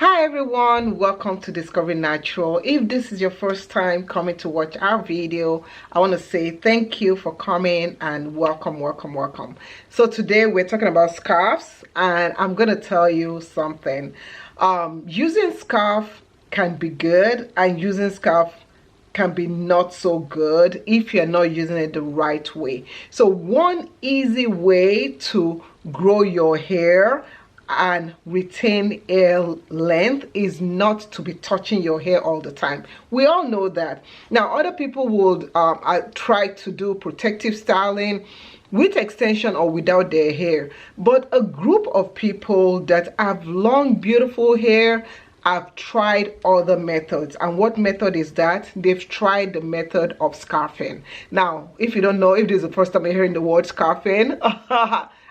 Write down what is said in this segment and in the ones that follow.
Hi everyone, welcome to Discover Natural. If this is your first time coming to watch our video, I want to say thank you for coming and welcome. So today we're talking about scarves, and I'm going to tell you something. Using scarf can be good, and using scarf can be not so good if you're not using it the right way. So one easy way to grow your hair and retain hair length is not to be touching your hair all the time. We all know that. Now other people would try to do protective styling with extension or without their hair, but a group of people that have long beautiful hair have tried other methods. And what method is that? They've tried the method of scarfing. Now if you don't know, if this is the first time you're hearing the word scarfing,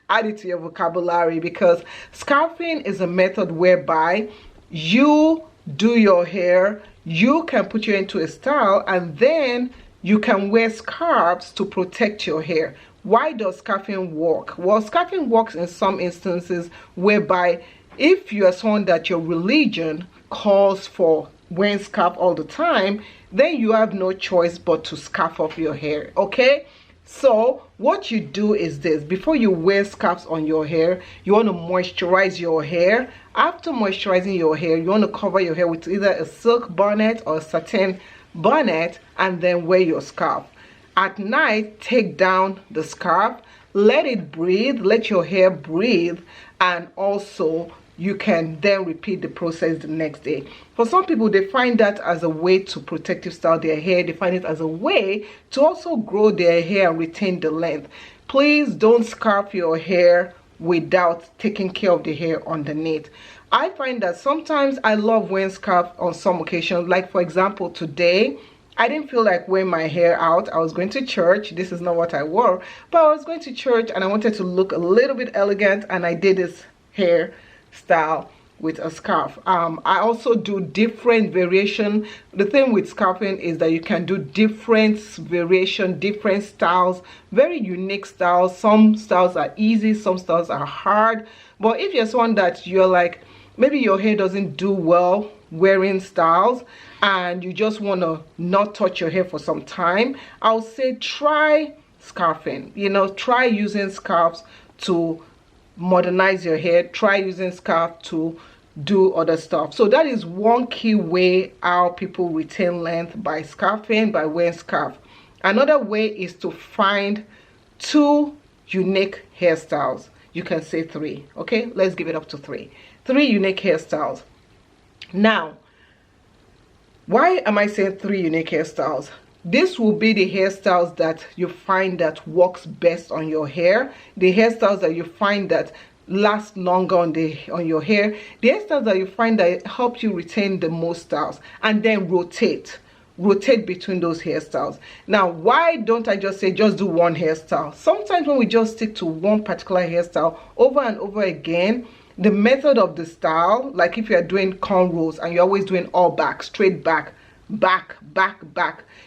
add it to your vocabulary, because scarfing is a method whereby you do your hair, you can put you into a style, and then you can wear scarves to protect your hair. Why does scarfing work? Well, scarfing works in some instances whereby if you are someone that your religion calls for wearing scarf all the time, then you have no choice but to scarf off your hair, okay? So what you do is this: before you wear scarves on your hair, you want to moisturize your hair. After moisturizing your hair, you want to cover your hair with either a silk bonnet or a satin bonnet, and then wear your scarf. At night, take down the scarf, let it breathe, let your hair breathe, and also you can then repeat the process the next day. For some people, they find that as a way to protective style their hair. They find it as a way to also grow their hair and retain the length. Please don't scarf your hair without taking care of the hair underneath. I find that sometimes I love wearing scarf on some occasions. Like for example, today I didn't feel like wearing my hair out. I was going to church. This is not what I wore, but I was going to church and I wanted to look a little bit elegant, and I did this hair style with a scarf. I also do different variation. The thing with scarfing is that you can do different variation, different styles, very unique styles. Some styles are easy, some styles are hard. But if you're someone that you're like, maybe your hair doesn't do well wearing styles and you just want to not touch your hair for some time, I'll say try scarfing. You know, try using scarves to modernize your hair. Try using scarf to do other stuff. So that is one key way how people retain length, by scarfing, by wearing scarf. Another way is to find two unique hairstyles. You can say three. Okay, let's give it up to three unique hairstyles. Now why am I saying three unique hairstyles? This will be the hairstyles that you find that works best on your hair, the hairstyles that you find that last longer on your hair, the hairstyles that you find that help you retain the most styles, and then rotate between those hairstyles. Now why don't I just say just do one hairstyle? Sometimes when we just stick to one particular hairstyle over and over again, the method of the style, like if you're doing cornrows and you're always doing all back, straight back,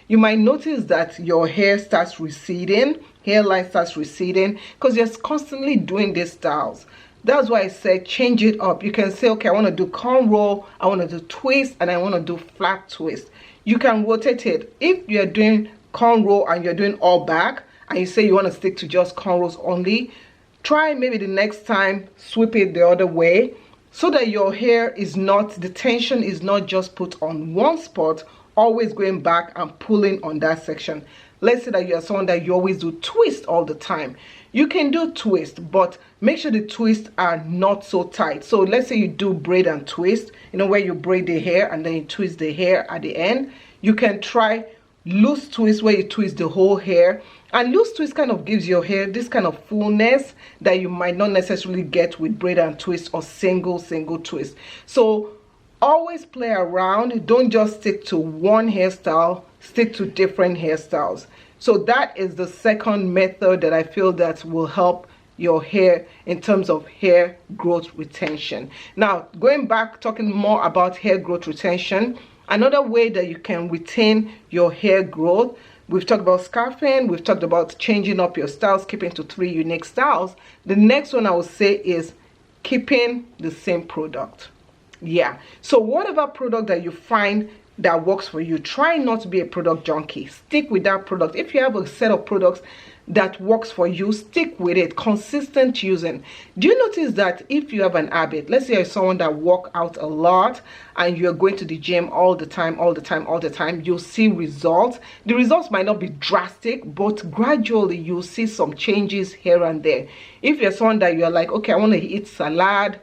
you might notice that your hair starts receding, hairline starts receding, because you're constantly doing these styles. That's why I said change it up. You can say, okay, I want to do cornrow, I want to do twist, and I want to do flat twist. You can rotate it. If you're doing cornrow and you're doing all back and you say you want to stick to just cornrows only, try maybe the next time sweep it the other way, so that your hair is not, the tension is not just put on one spot, always going back and pulling on that section. Let's say that you're someone that you always do twist all the time. You can do twist, but make sure the twists are not so tight. So let's say you do braid and twist, you know, where you braid the hair and then you twist the hair at the end. You can try loose twist, where you twist the whole hair. And loose twist kind of gives your hair this kind of fullness that you might not necessarily get with braid and twist or single twist. So always play around. Don't just stick to one hairstyle, stick to different hairstyles. So that is the second method that I feel that will help your hair in terms of hair growth retention. Now going back, talking more about hair growth retention, another way that you can retain your hair growth, we've talked about scarfing, we've talked about changing up your styles, keeping to three unique styles. The next one I would say is keeping the same product. Yeah, so whatever product that you find that works for you, try not to be a product junkie. Stick with that product. If you have a set of products that works for you, stick with it. Consistent using. Do you notice that if you have an habit, let's say you're someone that work out a lot and you're going to the gym all the time, you'll see results. The results might not be drastic, but gradually you'll see some changes here and there. If you're someone that you're like, okay, I want to eat salad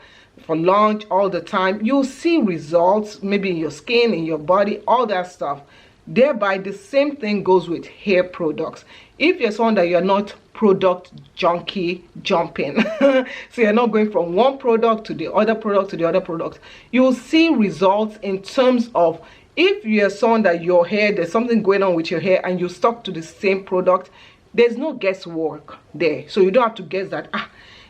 for lunch all the time, you'll see results, maybe in your skin, in your body, all that stuff. Thereby, the same thing goes with hair products. If you're someone that you're not product junkie jumping, so you're not going from one product to the other product to the other product, you'll see results in terms of, if you're someone that your hair, there's something going on with your hair and you stuck to the same product, there's no guesswork there. So you don't have to guess that,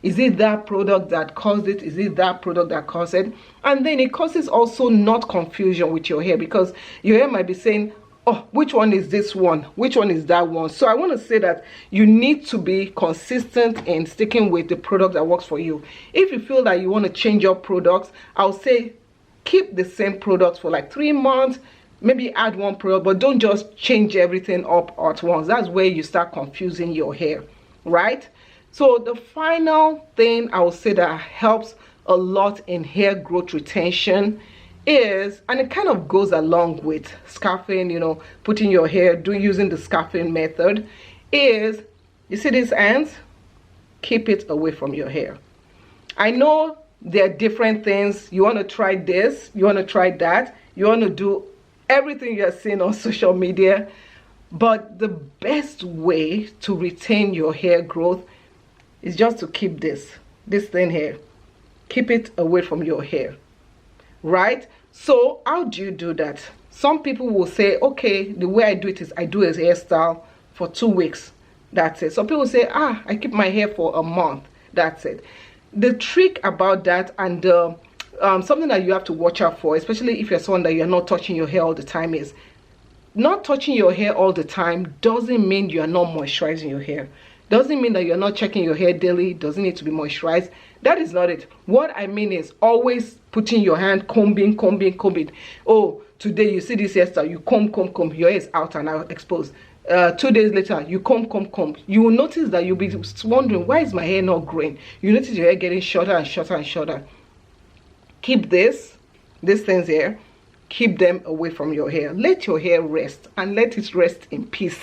is it that product that caused it? Is it that product that caused it? And then it causes also not confusion with your hair, because your hair might be saying, oh, which one is this one? Which one is that one? So I want to say that you need to be consistent in sticking with the product that works for you. If you feel that you want to change your products, I'll say keep the same products for like 3 months, maybe add one product, but don't just change everything up at once. That's where you start confusing your hair, right? So the final thing I will say that helps a lot in hair growth retention is, and it kind of goes along with scarfing, you know, putting your hair, using the scarfing method, is, you see these ends? Keep it away from your hair. I know there are different things. You want to try this, you want to try that, you want to do everything you're seeing on social media, but the best way to retain your hair growth is just to keep this thing here. Keep it away from your hair, right? So how do you do that? Some people will say, okay, the way I do it is I do a hairstyle for 2 weeks, that's it. Some people say, I keep my hair for a month, that's it. The trick about that, and something that you have to watch out for, especially if you're someone that you're not touching your hair all the time, is not touching your hair all the time doesn't mean you're not moisturizing your hair. Doesn't mean that you're not checking your hair daily. Doesn't need to be moisturized. That is not it. What I mean is always putting your hand, combing. Oh, today you see this hairstyle, you comb. Your hair is out and out, exposed. 2 days later, you comb. You will notice that you'll be wondering, why is my hair not growing? You notice your hair getting shorter and shorter. Keep these things here. Keep them away from your hair. Let your hair rest, and let it rest in peace.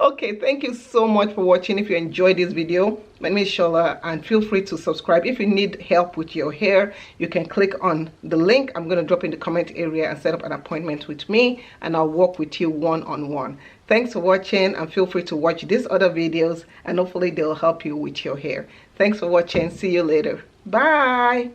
Okay, thank you so much for watching. If you enjoyed this video, my name is Shola, and feel free to subscribe. If you need help with your hair, you can click on the link I'm going to drop in the comment area and set up an appointment with me, and I'll work with you one-on-one. Thanks for watching, and feel free to watch these other videos, and hopefully they'll help you with your hair. Thanks for watching. See you later. Bye.